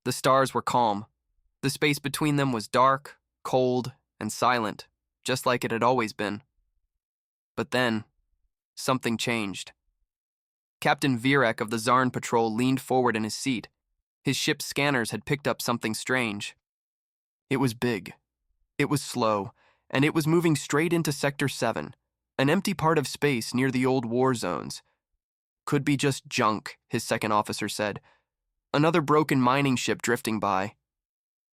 The stars were calm. The space between them was dark, cold, and silent, just like it had always been. But then, something changed. Captain Virek of the Zarn Patrol leaned forward in his seat. His ship's scanners had picked up something strange. It was big. It was slow, and it was moving straight into Sector 7, an empty part of space near the old war zones. Could be just junk, his second officer said. Another broken mining ship drifting by.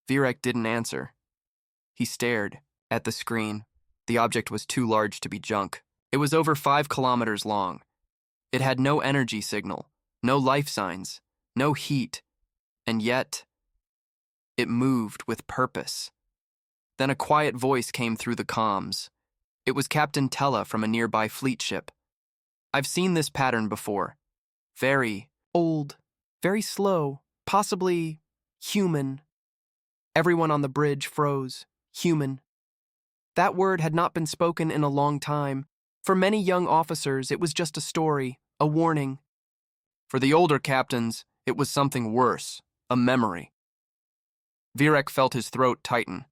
Virek didn't answer. He stared at the screen. The object was too large to be junk. It was over 5 kilometers long. It had no energy signal, no life signs, no heat, and yet, it moved with purpose. Then a quiet voice came through the comms. It was Captain Tella from a nearby fleet ship. I've seen this pattern before. Very old, very slow, possibly human. Everyone on the bridge froze. Human. That word had not been spoken in a long time. For many young officers, it was just a story, a warning. For the older captains, it was something worse, a memory. Virek felt his throat tighten.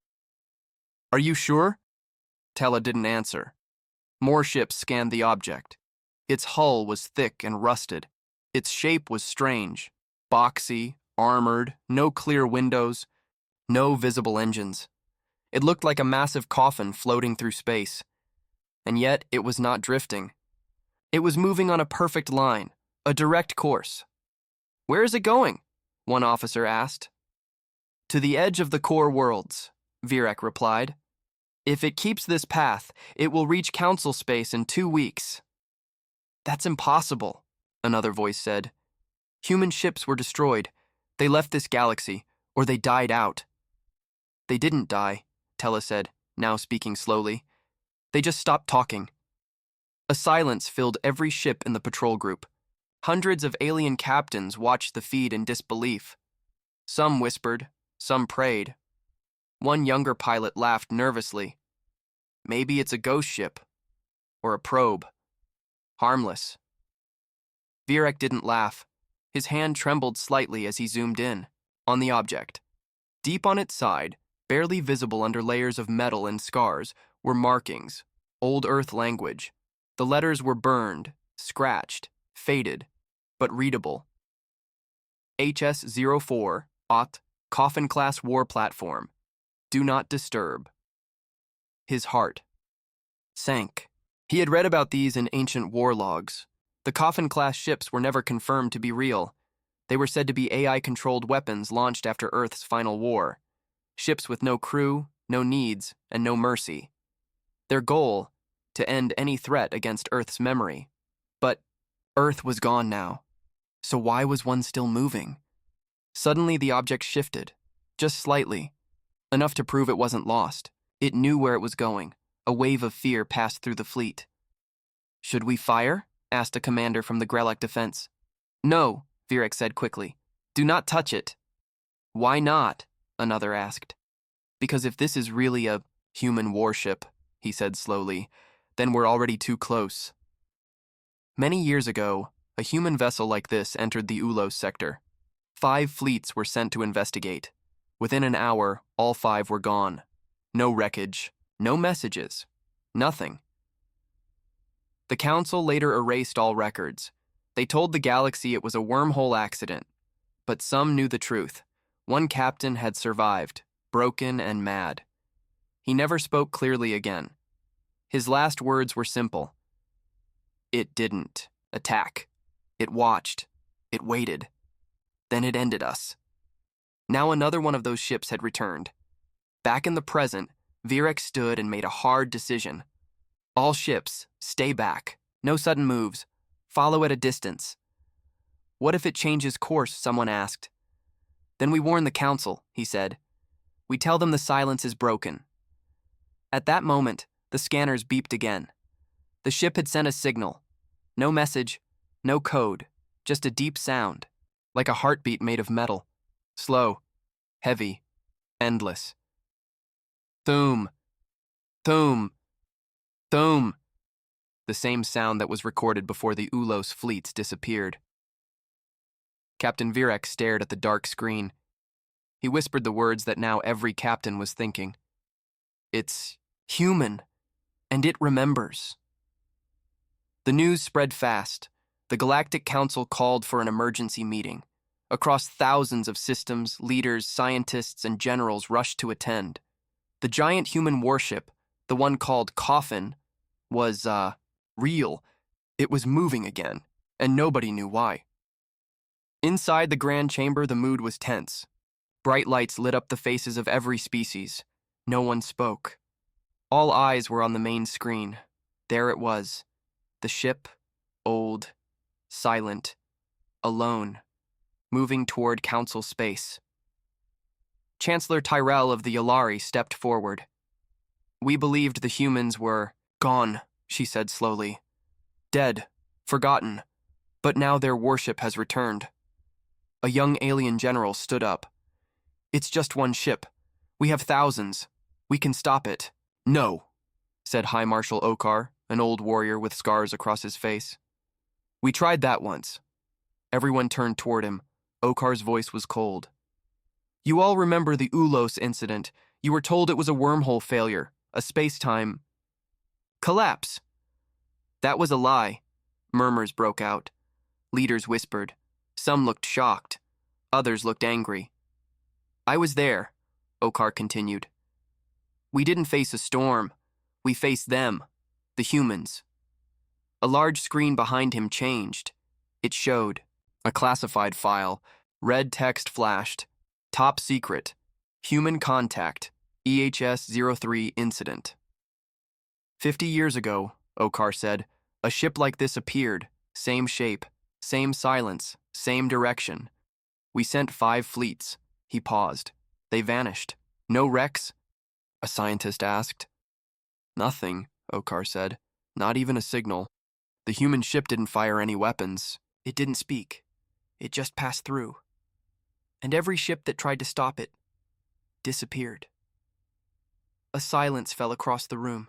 Are you sure? Tella didn't answer. More ships scanned the object. Its hull was thick and rusted. Its shape was strange, boxy, armored, no clear windows, no visible engines. It looked like a massive coffin floating through space. And yet it was not drifting. It was moving on a perfect line, a direct course. Where is it going? One officer asked. To the edge of the core worlds, Virek replied. If it keeps this path, it will reach Council space in 2 weeks. That's impossible, another voice said. Human ships were destroyed. They left this galaxy, or they died out. They didn't die, Tella said, now speaking slowly. They just stopped talking. A silence filled every ship in the patrol group. Hundreds of alien captains watched the feed in disbelief. Some whispered, some prayed. One younger pilot laughed nervously. Maybe it's a ghost ship. Or a probe. Harmless. Virek didn't laugh. His hand trembled slightly as he zoomed in, on the object. Deep on its side, barely visible under layers of metal and scars, were markings, old Earth language. The letters were burned, scratched, faded, but readable. HS-04, OT, Coffin-class war platform. Do not disturb. His heart sank. He had read about these in ancient war logs. The Coffin-class ships were never confirmed to be real. They were said to be AI-controlled weapons launched after Earth's final war. Ships with no crew, no needs, and no mercy. Their goal, to end any threat against Earth's memory. But Earth was gone now. So why was one still moving? Suddenly the object shifted, just slightly, enough to prove it wasn't lost. It knew where it was going. A wave of fear passed through the fleet. Should we fire? Asked a commander from the Grelak defense. No, Virek said quickly. Do not touch it. Why not? Another asked. Because if this is really a human warship, he said slowly, then we're already too close. Many years ago, a human vessel like this entered the Ulos sector. 5 fleets were sent to investigate. Within an hour, all 5 were gone. No wreckage, no messages, nothing. The Council later erased all records. They told the galaxy it was a wormhole accident. But some knew the truth. One captain had survived, broken and mad. He never spoke clearly again. His last words were simple. It didn't attack. It watched. It waited. Then it ended us. Now another one of those ships had returned. Back in the present, Virek stood and made a hard decision. All ships, stay back. No sudden moves. Follow at a distance. What if it changes course, someone asked. Then we warn the Council, he said. We tell them the silence is broken. At that moment, the scanners beeped again. The ship had sent a signal. No message, no code, just a deep sound, like a heartbeat made of metal. Slow, heavy, endless. Thoom, thoom, thoom. The same sound that was recorded before the Ulos fleets disappeared. Captain Virek stared at the dark screen. He whispered the words that now every captain was thinking. It's human, and it remembers. The news spread fast. The Galactic Council called for an emergency meeting. Across thousands of systems, leaders, scientists, and generals rushed to attend. The giant human warship, the one called Coffin, was, real. It was moving again, and nobody knew why. Inside the grand chamber, the mood was tense. Bright lights lit up the faces of every species. No one spoke. All eyes were on the main screen. There it was. The ship, old, silent, alone, moving toward Council space. Chancellor Tyrell of the Yalari stepped forward. We believed the humans were gone, she said slowly. Dead, forgotten, but now their warship has returned. A young alien general stood up. It's just one ship. We have thousands. We can stop it. No, said High Marshal Okar, an old warrior with scars across his face. We tried that once. Everyone turned toward him. Okar's voice was cold. You all remember the Ulos incident. You were told it was a wormhole failure, a space-time collapse. That was a lie. Murmurs broke out. Leaders whispered. Some looked shocked. Others looked angry. I was there, Okar continued. We didn't face a storm. We faced them, the humans. A large screen behind him changed. It showed a classified file. Red text flashed. Top secret. Human contact. EHS-03 incident. 50 years ago, Okar said, a ship like this appeared. Same shape, same silence, same direction. We sent 5 fleets. He paused. They vanished. No wrecks? A scientist asked. Nothing, Okar said. Not even a signal. The human ship didn't fire any weapons. It didn't speak. It just passed through. And every ship that tried to stop it disappeared. A silence fell across the room.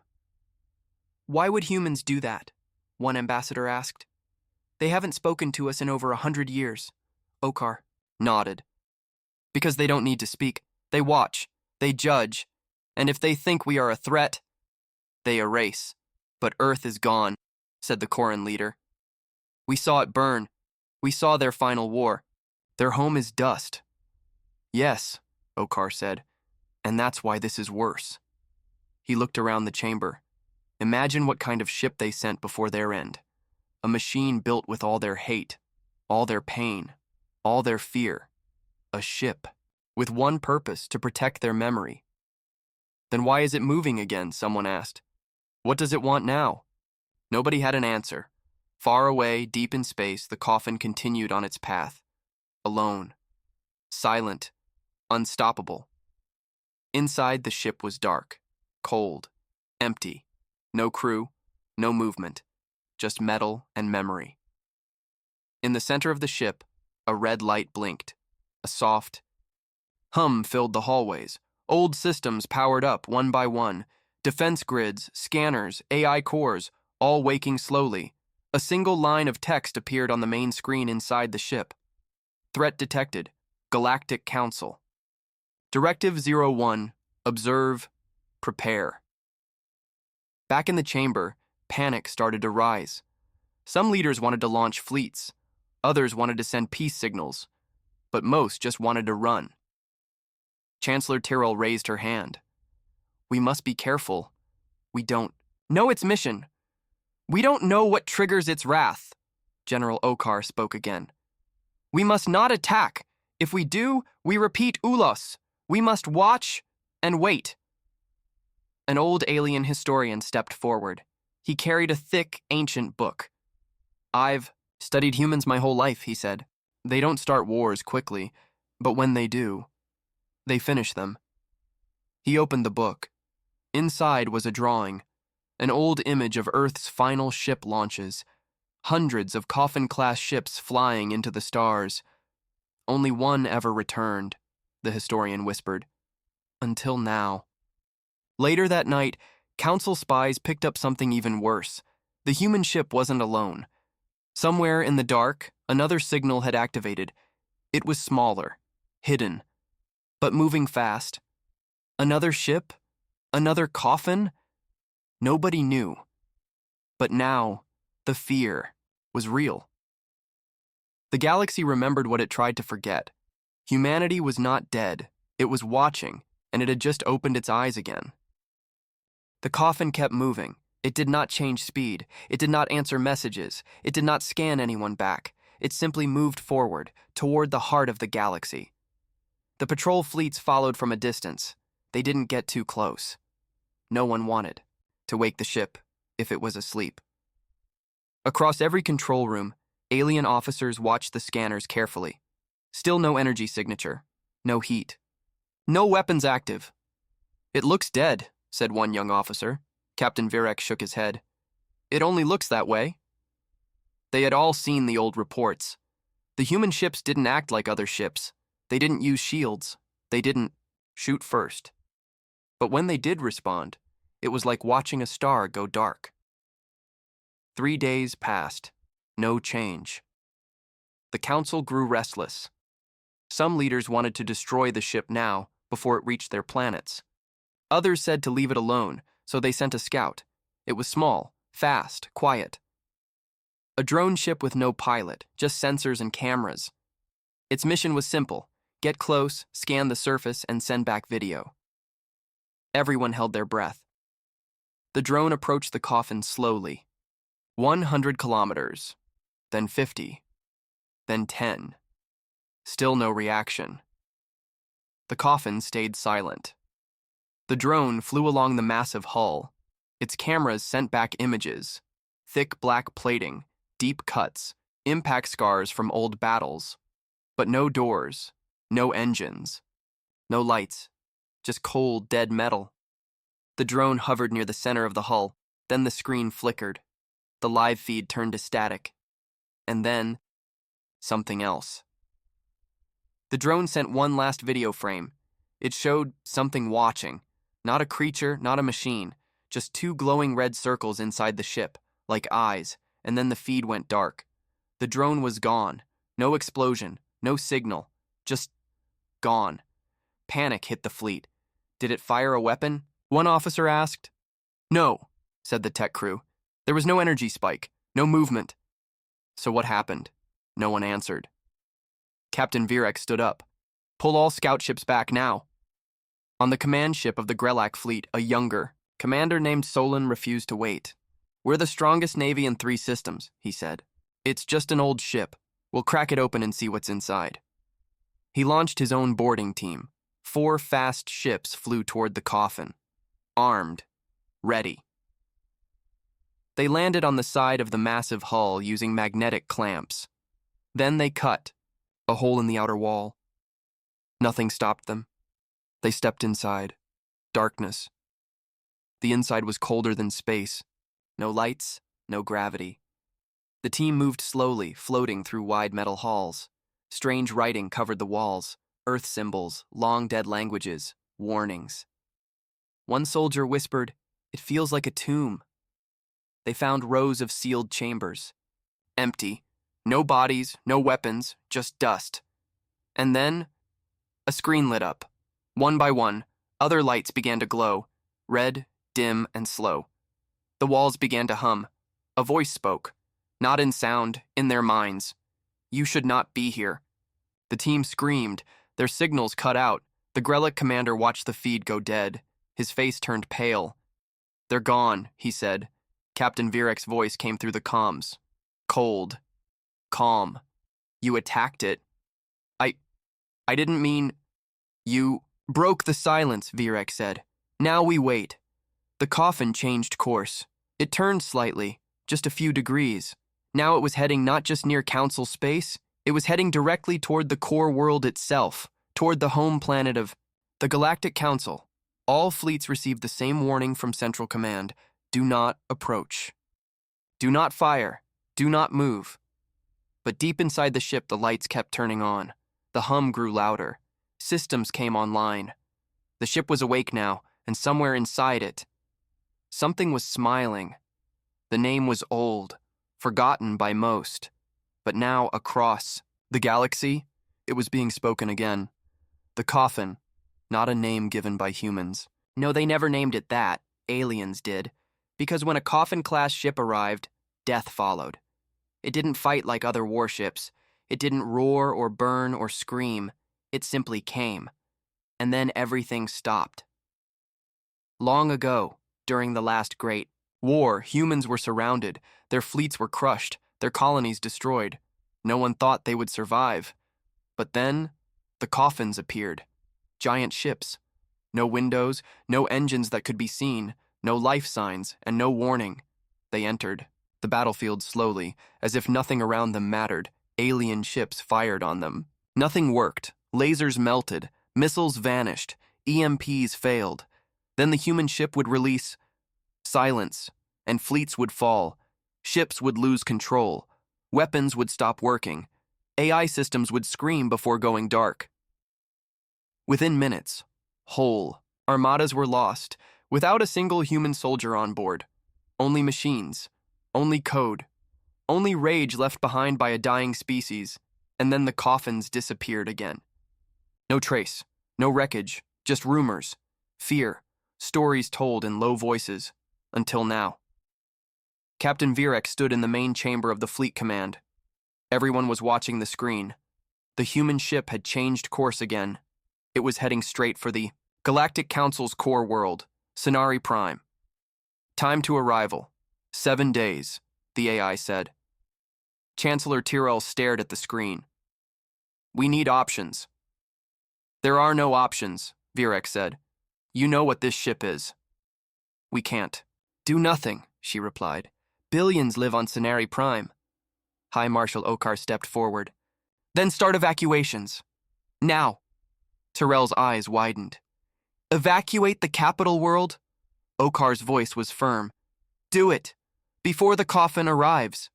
Why would humans do that? One ambassador asked. They haven't spoken to us in over 100 years. Okar nodded. Because they don't need to speak. They watch. They judge. And if they think we are a threat, they erase. But Earth is gone, said the Koran leader. We saw it burn. We saw their final war. Their home is dust. Yes, Okar said, and that's why this is worse. He looked around the chamber. Imagine what kind of ship they sent before their end. A machine built with all their hate, all their pain, all their fear. A ship with one purpose, to protect their memory. Then why is it moving again, someone asked. What does it want now? Nobody had an answer. Far away, deep in space, the coffin continued on its path. Alone. Silent. Unstoppable. Inside, the ship was dark. Cold. Empty. No crew. No movement. Just metal and memory. In the center of the ship, a red light blinked. A soft hum filled the hallways. Old systems powered up one by one. Defense grids, scanners, AI cores, all waking slowly. A single line of text appeared on the main screen inside the ship. Threat detected. Galactic Council. Directive 01. Observe. Prepare. Back in the chamber, panic started to rise. Some leaders wanted to launch fleets. Others wanted to send peace signals. But most just wanted to run. Chancellor Tyrell raised her hand. We must be careful. We don't know its mission. We don't know what triggers its wrath. General Okar spoke again. We must not attack. If we do, we repeat Ulos. We must watch and wait. An old alien historian stepped forward. He carried a thick, ancient book. I've studied humans my whole life, he said. They don't start wars quickly, but when they do, they finish them. He opened the book. Inside was a drawing, an old image of Earth's final ship launches, hundreds of coffin-class ships flying into the stars. Only one ever returned, the historian whispered. Until now. Later that night, Council spies picked up something even worse. The human ship wasn't alone. Somewhere in the dark, another signal had activated. It was smaller, hidden. but moving fast. Another ship? Another coffin? Nobody knew. But now, the fear was real. The galaxy remembered what it tried to forget. Humanity was not dead. It was watching, and it had just opened its eyes again. The coffin kept moving. It did not change speed. It did not answer messages. It did not scan anyone back. It simply moved forward, toward the heart of the galaxy. The patrol fleets followed from a distance. They didn't get too close. No one wanted to wake the ship if it was asleep. Across every control room, alien officers watched the scanners carefully. Still no energy signature, no heat, no weapons active. "It looks dead," said one young officer. Captain Virek shook his head. "It only looks that way." They had all seen the old reports. The human ships didn't act like other ships. They didn't use shields. They didn't shoot first. But when they did respond, it was like watching a star go dark. 3 days passed. No change. The council grew restless. Some leaders wanted to destroy the ship now, before it reached their planets. Others said to leave it alone, so they sent a scout. It was small, fast, quiet. A drone ship with no pilot, just sensors and cameras. Its mission was simple: get close, scan the surface, and send back video. Everyone held their breath. The drone approached the coffin slowly. 100 kilometers, then 50, then 10. Still no reaction. The coffin stayed silent. The drone flew along the massive hull. Its cameras sent back images: thick black plating, deep cuts, impact scars from old battles. But no doors, no engines, no lights, just cold, dead metal. The drone hovered near the center of the hull, then the screen flickered. The live feed turned to static. And then, something else. The drone sent one last video frame. It showed something watching. Not a creature, not a machine. Just 2 glowing red circles inside the ship, like eyes, and then the feed went dark. The drone was gone. No explosion, no signal. Just gone. Panic hit the fleet. Did it fire a weapon? One officer asked. "No," said the tech crew. "There was no energy spike, no movement." So what happened? No one answered. Captain Virek stood up. "Pull all scout ships back now." On the command ship of the Grelak fleet, a younger commander named Solon refused to wait. "We're the strongest navy in 3 systems," he said. "It's just an old ship. We'll crack it open and see what's inside." He launched his own boarding team. 4 fast ships flew toward the coffin. Armed. Ready. They landed on the side of the massive hull using magnetic clamps. Then they cut a hole in the outer wall. Nothing stopped them. They stepped inside. Darkness. The inside was colder than space. No lights, no gravity. The team moved slowly, floating through wide metal halls. Strange writing covered the walls, earth symbols, long dead languages, warnings. One soldier whispered, "It feels like a tomb." They found rows of sealed chambers. Empty. No bodies, no weapons, just dust. And then, a screen lit up. One by one, other lights began to glow, red, dim, and slow. The walls began to hum. A voice spoke, not in sound, in their minds. "You should not be here." The team screamed. Their signals cut out. The Grelak commander watched the feed go dead. His face turned pale. "They're gone," he said. Captain Virek's voice came through the comms. Cold. Calm. "You attacked it." I didn't mean..." "You broke the silence," Virek said. "Now we wait." The coffin changed course. It turned slightly, just a few degrees. Now it was heading not just near Council space, it was heading directly toward the core world itself, toward the home planet of the Galactic Council. All fleets received the same warning from Central Command: do not approach. Do not fire. Do not move. But deep inside the ship, the lights kept turning on. The hum grew louder. Systems came online. The ship was awake now, and somewhere inside it, something was smiling. The name was old, forgotten by most. But now, across the galaxy, it was being spoken again. The coffin, not a name given by humans. No, they never named it that. Aliens did. Because when a coffin-class ship arrived, death followed. It didn't fight like other warships. It didn't roar or burn or scream. It simply came. And then everything stopped. Long ago, during the last great war, humans were surrounded, their fleets were crushed, their colonies destroyed. No one thought they would survive. But then, the coffins appeared. Giant ships. No windows, no engines that could be seen, no life signs, and no warning. They entered the battlefield slowly, as if nothing around them mattered. Alien ships fired on them. Nothing worked. Lasers melted. Missiles vanished. EMPs failed. Then the human ship would release silence, and fleets would fall. Ships would lose control. Weapons would stop working. AI systems would scream before going dark. Within minutes, whole armadas were lost, without a single human soldier on board. Only machines, only code, only rage left behind by a dying species, and then the coffins disappeared again. No trace, no wreckage, just rumors, fear, stories told in low voices, until now. Captain Virek stood in the main chamber of the fleet command. Everyone was watching the screen. The human ship had changed course again. It was heading straight for the Galactic Council's core world, Scenari Prime. Time to arrival. 7 days, the AI said. Chancellor Tyrell stared at the screen. We need options. There are no options, Virek said. You know what this ship is. We can't. Do nothing, she replied. Billions live on Scenari Prime. High Marshal Okar stepped forward. Then start evacuations. Now. Tyrell's eyes widened. Evacuate the capital world? Okar's voice was firm. Do it, before the coffin arrives.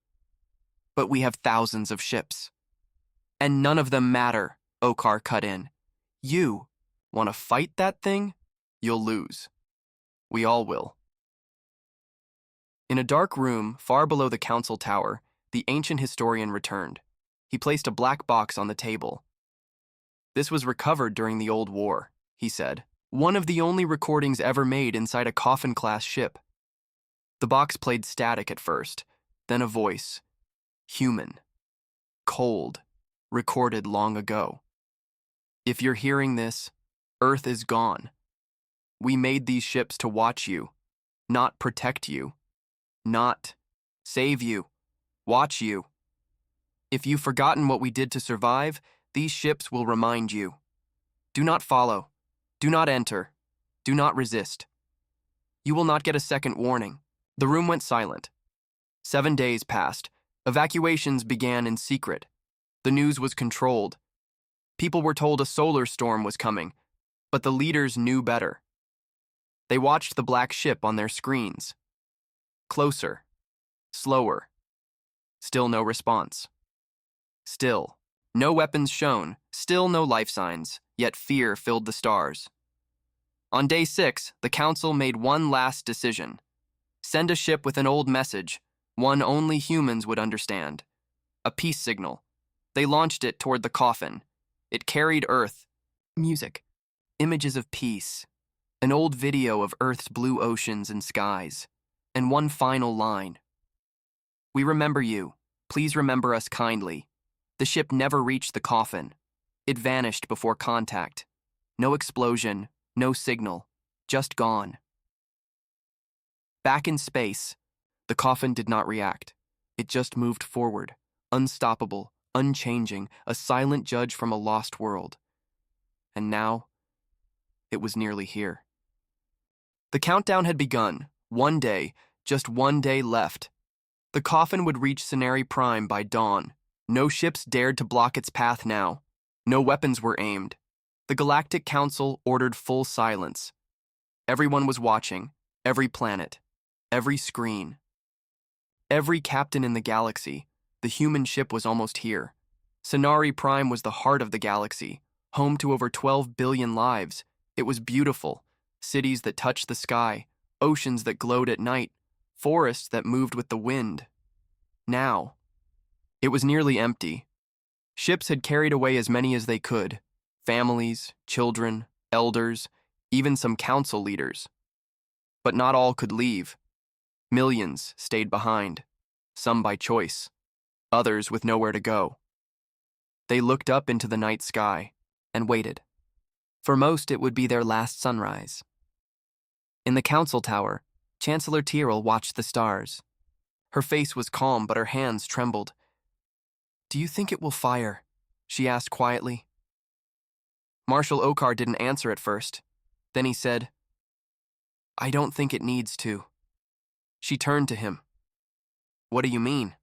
But we have thousands of ships. And none of them matter, Okar cut in. You want to fight that thing? You'll lose. We all will. In a dark room far below the council tower, the ancient historian returned. He placed a black box on the table. This was recovered during the old war, he said. One of the only recordings ever made inside a coffin-class ship. The box played static at first, then a voice. Human. Cold. Recorded long ago. If you're hearing this, Earth is gone. We made these ships to watch you, not protect you, not save you, watch you. If you've forgotten what we did to survive, these ships will remind you. Do not follow. Do not enter. Do not resist. You will not get a second warning. The room went silent. 7 days passed. Evacuations began in secret. The news was controlled. People were told a solar storm was coming, but the leaders knew better. They watched the black ship on their screens. Closer. Slower. Still no response. Still. No weapons shown, still no life signs, yet fear filled the stars. On day 6, the council made one last decision. Send a ship with an old message, one only humans would understand. A peace signal. They launched it toward the coffin. It carried Earth. Music. Images of peace. An old video of Earth's blue oceans and skies. And one final line. We remember you. Please remember us kindly. The ship never reached the coffin. It vanished before contact. No explosion, no signal, just gone. Back in space, the coffin did not react. It just moved forward, unstoppable, unchanging, a silent judge from a lost world. And now, it was nearly here. The countdown had begun. 1 day, just 1 day left. The coffin would reach Scenari Prime by dawn. No ships dared to block its path now. No weapons were aimed. The Galactic Council ordered full silence. Everyone was watching, every planet, every screen. Every captain in the galaxy. The human ship was almost here. Scenari Prime was the heart of the galaxy, home to over 12 billion lives. It was beautiful. Cities that touched the sky, oceans that glowed at night, forests that moved with the wind. Now, it was nearly empty. Ships had carried away as many as they could. Families, children, elders, even some council leaders. But not all could leave. Millions stayed behind, some by choice, others with nowhere to go. They looked up into the night sky and waited. For most, it would be their last sunrise. In the council tower, Chancellor Tyrrell watched the stars. Her face was calm, but her hands trembled. "Do you think it will fire?" she asked quietly. Marshal Okar didn't answer at first. Then he said, "I don't think it needs to." She turned to him. "What do you mean?"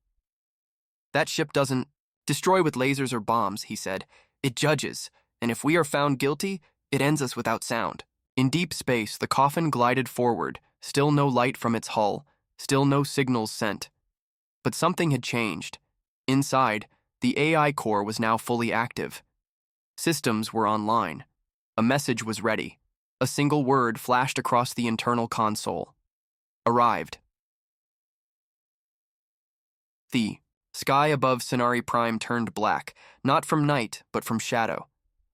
"That ship doesn't destroy with lasers or bombs," he said. "It judges, and if we are found guilty, it ends us without sound." In deep space, the coffin glided forward, still no light from its hull, still no signals sent. But something had changed. Inside, the AI core was now fully active. Systems were online. A message was ready. A single word flashed across the internal console. "Arrived." The sky above Sonari Prime turned black, not from night, but from shadow.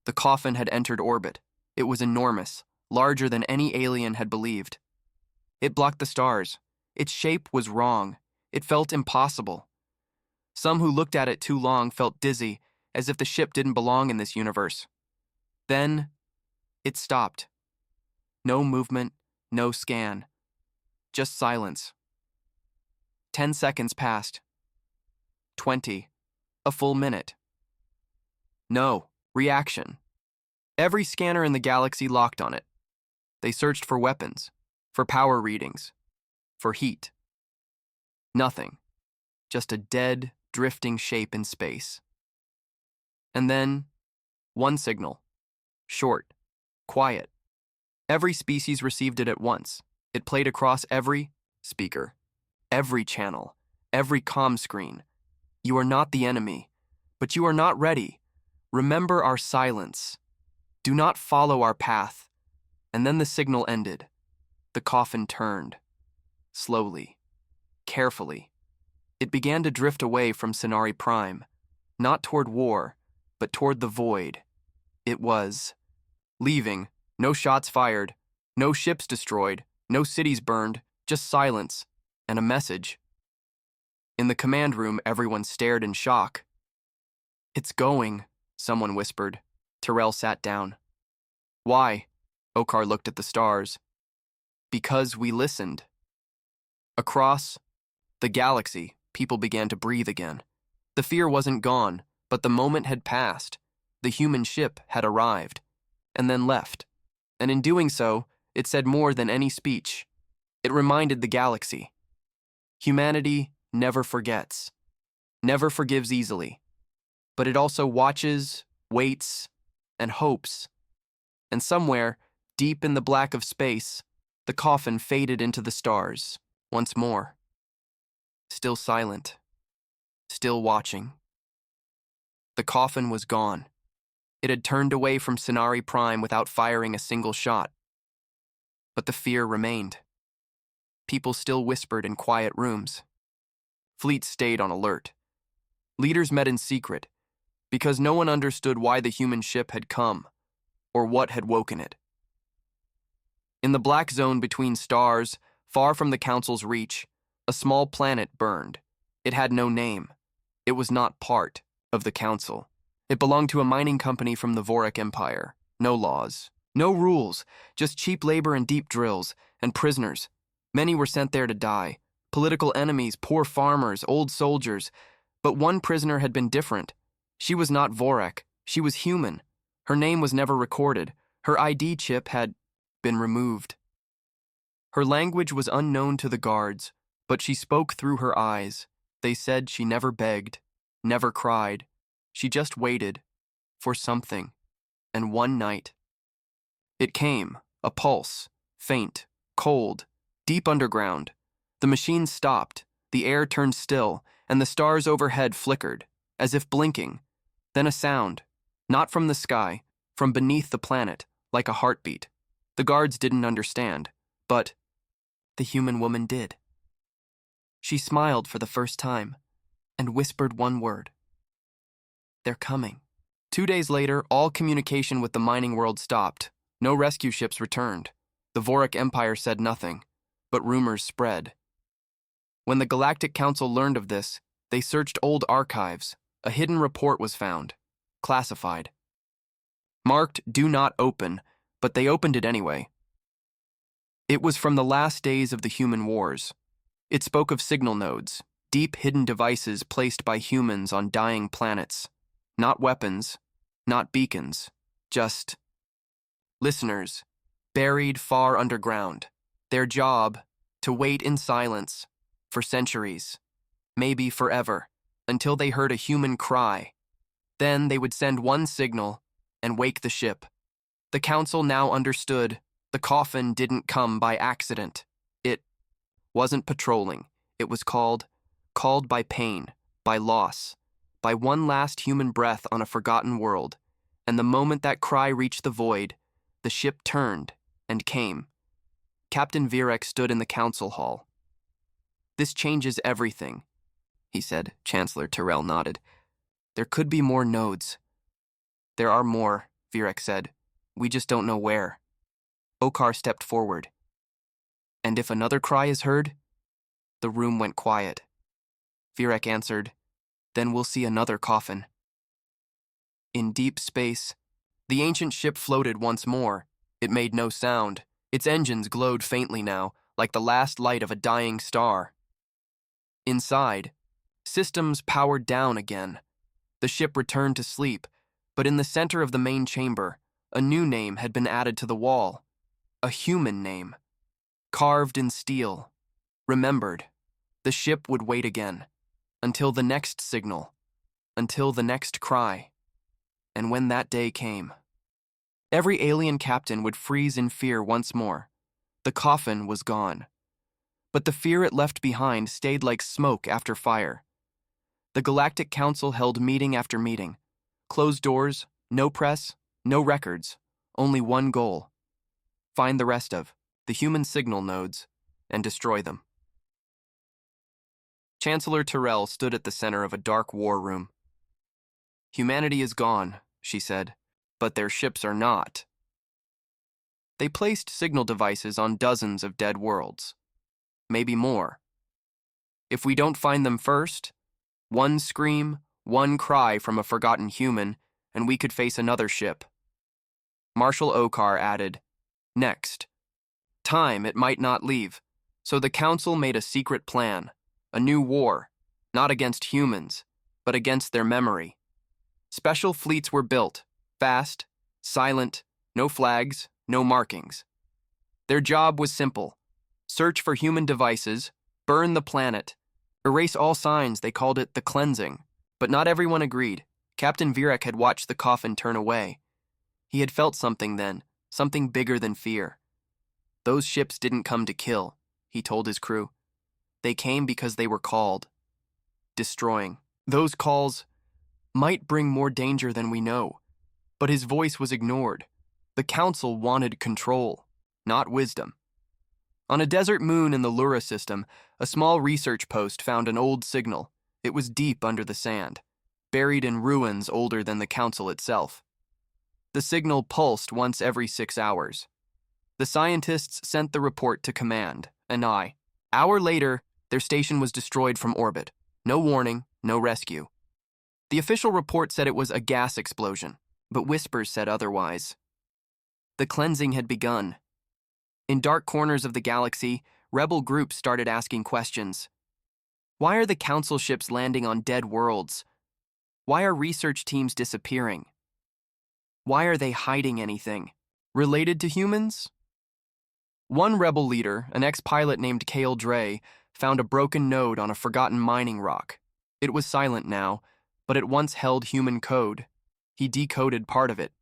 The coffin had entered orbit. It was enormous, larger than any alien had believed. It blocked the stars. Its shape was wrong. It felt impossible. Some who looked at it too long felt dizzy, as if the ship didn't belong in this universe. Then, it stopped. No movement, no scan. Just silence. 10 seconds passed. 20. A full minute. No reaction. Every scanner in the galaxy locked on it. They searched for weapons, for power readings, for heat. Nothing. Just a dead, drifting shape in space. And then, one signal. Short, quiet. Every species received it at once. It played across every speaker, every channel, every comm screen. "You are not the enemy, but you are not ready. Remember our silence. Do not follow our path." And then the signal ended. The coffin turned. Slowly, carefully. It began to drift away from Sonari Prime, not toward war, but toward the void. It was leaving. No shots fired, no ships destroyed, no cities burned, just silence and a message. In the command room, everyone stared in shock. "It's going," someone whispered. Tyrrell sat down. "Why?" Okar looked at the stars. "Because we listened." Across the galaxy, people began to breathe again. The fear wasn't gone, but the moment had passed. The human ship had arrived, and then left. And in doing so, it said more than any speech. It reminded the galaxy. Humanity never forgets, never forgives easily. But it also watches, waits, and hopes. And somewhere, deep in the black of space, the coffin faded into the stars once more. Still silent, still watching. The coffin was gone. It had turned away from Sonari Prime without firing a single shot. But the fear remained. People still whispered in quiet rooms. Fleets stayed on alert. Leaders met in secret, because no one understood why the human ship had come, or what had woken it. In the black zone between stars, far from the Council's reach, a small planet burned. It had no name. It was not part of the Council. It belonged to a mining company from the Vorik Empire. No laws, no rules, just cheap labor and deep drills, and prisoners. Many were sent there to die. Political enemies, poor farmers, old soldiers. But one prisoner had been different. She was not Vorik. She was human. Her name was never recorded. Her ID chip had been removed. Her language was unknown to the guards, but she spoke through her eyes. They said she never begged, never cried. She just waited for something. And one night, it came, a pulse, faint, cold, deep underground. The machine stopped, the air turned still, and the stars overhead flickered, as if blinking. Then a sound, not from the sky, from beneath the planet, like a heartbeat. The guards didn't understand, but the human woman did. She smiled for the first time and whispered one word. "They're coming." 2 days later, all communication with the mining world stopped. No rescue ships returned. The Vorik Empire said nothing, but rumors spread. When the Galactic Council learned of this, they searched old archives. A hidden report was found, classified. Marked "Do Not Open," but they opened it anyway. It was from the last days of the human wars. It spoke of signal nodes, deep hidden devices placed by humans on dying planets. Not weapons, not beacons, just listeners, buried far underground. Their job, to wait in silence, for centuries, maybe forever, until they heard a human cry. Then they would send one signal and wake the ship. The council now understood the coffin didn't come by accident. It wasn't patrolling. It was called by pain, by loss, by one last human breath on a forgotten world. And the moment that cry reached the void, the ship turned and came. Captain Virek stood in the council hall. "This changes everything," he said. Chancellor Tyrell nodded. "There could be more nodes." "There are more," Virek said. "We just don't know where." Okar stepped forward. "And if another cry is heard?" The room went quiet. Virek answered, "Then we'll see another coffin." In deep space, the ancient ship floated once more. It made no sound. Its engines glowed faintly now, like the last light of a dying star. Inside, systems powered down again. The ship returned to sleep, but in the center of the main chamber, a new name had been added to the wall. A human name. Carved in steel. Remembered. The ship would wait again. Until the next signal. Until the next cry. And when that day came, every alien captain would freeze in fear once more. The coffin was gone. But the fear it left behind stayed like smoke after fire. The Galactic Council held meeting after meeting. Closed doors, no press, no records, only one goal. Find the rest of the human signal nodes and destroy them. Chancellor Tyrell stood at the center of a dark war room. "Humanity is gone," she said, "but their ships are not." They placed signal devices on dozens of dead worlds. Maybe more. If we don't find them first, one scream, one cry from a forgotten human, and we could face another ship. Marshal Okar added, "Next. Time it might not leave, so the council made a secret plan, a new war, not against humans, but against their memory. Special fleets were built, fast, silent, no flags, no markings. Their job was simple: search for human devices, burn the planet, erase all signs. They called it the cleansing. But not everyone agreed. Captain Virek had watched the coffin turn away. He had felt something then, something bigger than fear. Those ships didn't come to kill, he told his crew. They came because they were called. Destroying. Those calls might bring more danger than we know. But his voice was ignored. The council wanted control, not wisdom. On a desert moon in the Lura system, a small research post found an old signal. It was deep under the sand, buried in ruins older than the council itself. The signal pulsed once every 6 hours. The scientists sent the report to command, an hour later, their station was destroyed from orbit. No warning, no rescue. The official report said it was a gas explosion, but whispers said otherwise. The cleansing had begun. In dark corners of the galaxy, rebel groups started asking questions. Why are the council ships landing on dead worlds? Why are research teams disappearing? Why are they hiding anything? Related to humans? One rebel leader, an ex-pilot named Kale Dre, found a broken node on a forgotten mining rock. It was silent now, but it once held human code. He decoded part of it.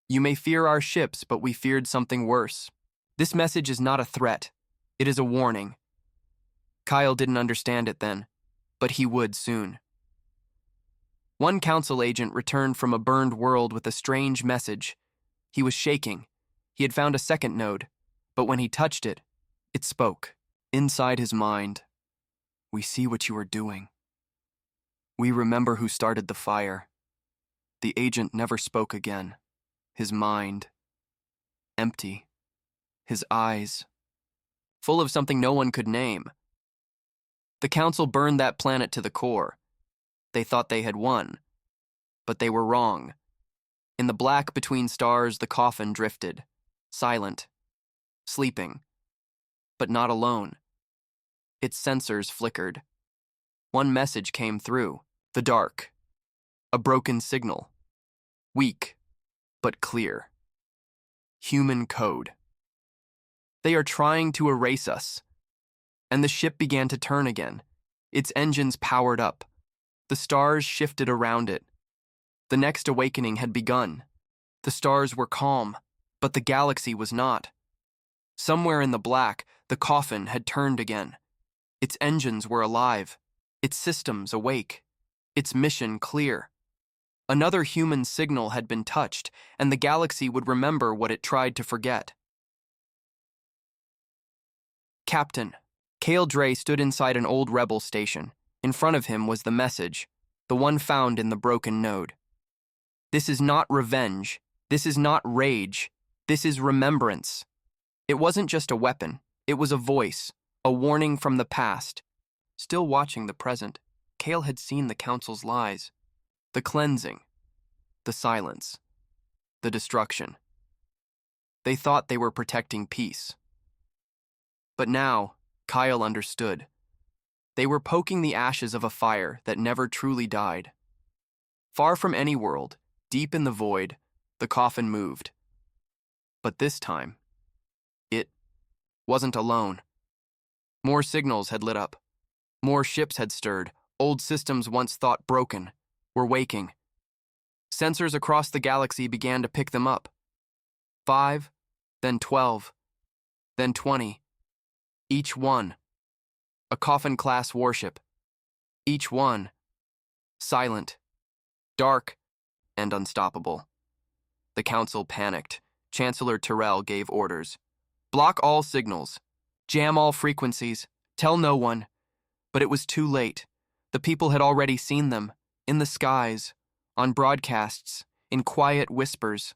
"You may fear our ships, but we feared something worse. This message is not a threat. It is a warning." Kyle didn't understand it then, but he would soon. One council agent returned from a burned world with a strange message. He was shaking. He had found a second node, but when he touched it, it spoke. Inside his mind, "We see what you are doing. We remember who started the fire." The agent never spoke again. His mind empty, his eyes full of something no one could name. The council burned that planet to the core. They thought they had won, but they were wrong. In the black between stars, the coffin drifted, silent, sleeping, but not alone. Its sensors flickered. One message came through, the dark, a broken signal, weak, but clear. Human code. They are trying to erase us. And the ship began to turn again. Its engines powered up. The stars shifted around it. The next awakening had begun. The stars were calm, but the galaxy was not. Somewhere in the black, the coffin had turned again. Its engines were alive, its systems awake, its mission clear. Another human signal had been touched, and the galaxy would remember what it tried to forget. Captain Cale Dre stood inside an old rebel station. In front of him was the message, the one found in the broken node. This is not revenge. This is not rage. This is remembrance. It wasn't just a weapon. It was a voice, a warning from the past. Still watching the present, Cale had seen the Council's lies. The cleansing, the silence, the destruction. They thought they were protecting peace. But now, Kyle understood. They were poking the ashes of a fire that never truly died. Far from any world, deep in the void, the coffin moved. But this time, it wasn't alone. More signals had lit up. More ships had stirred. Old systems once thought broken were waking. Sensors across the galaxy began to pick them up. 5, then 12, then 20. Each one, a coffin-class warship. Each one, silent, dark, and unstoppable. The Council panicked. Chancellor Tyrell gave orders. Block all signals. Jam all frequencies. Tell no one. But it was too late. The people had already seen them, in the skies, on broadcasts, in quiet whispers.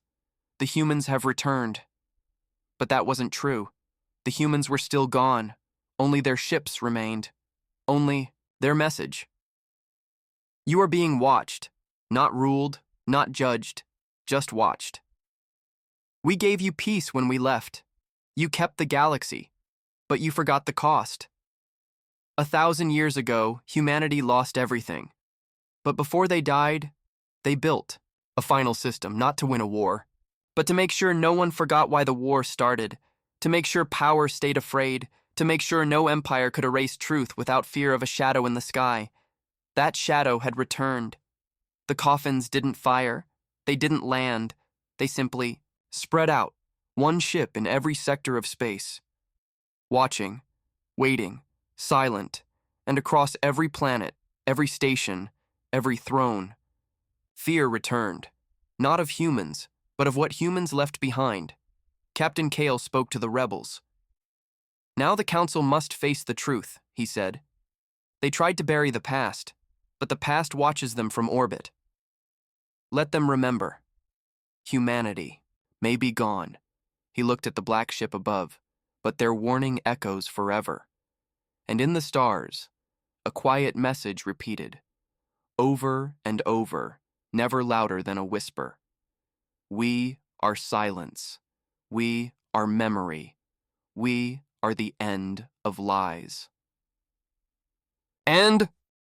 The humans have returned. But that wasn't true. The humans were still gone. Only their ships remained. Only their message. You are being watched, not ruled, not judged, just watched. We gave you peace when we left. You kept the galaxy, but you forgot the cost. 1,000 years ago, humanity lost everything. But before they died, they built a final system, not to win a war, but to make sure no one forgot why the war started, to make sure power stayed afraid, to make sure no empire could erase truth without fear of a shadow in the sky. That shadow had returned. The coffins didn't fire. They didn't land. They simply spread out, one ship in every sector of space. Watching, waiting, silent, and across every planet, every station, every throne. Fear returned, not of humans, but of what humans left behind. Captain Cale spoke to the rebels. Now the Council must face the truth, he said. They tried to bury the past, but the past watches them from orbit. Let them remember. Humanity may be gone. He looked at the black ship above, but their warning echoes forever. And in the stars, a quiet message repeated, over and over, never louder than a whisper. We are silence. We are memory. We are the end of lies. And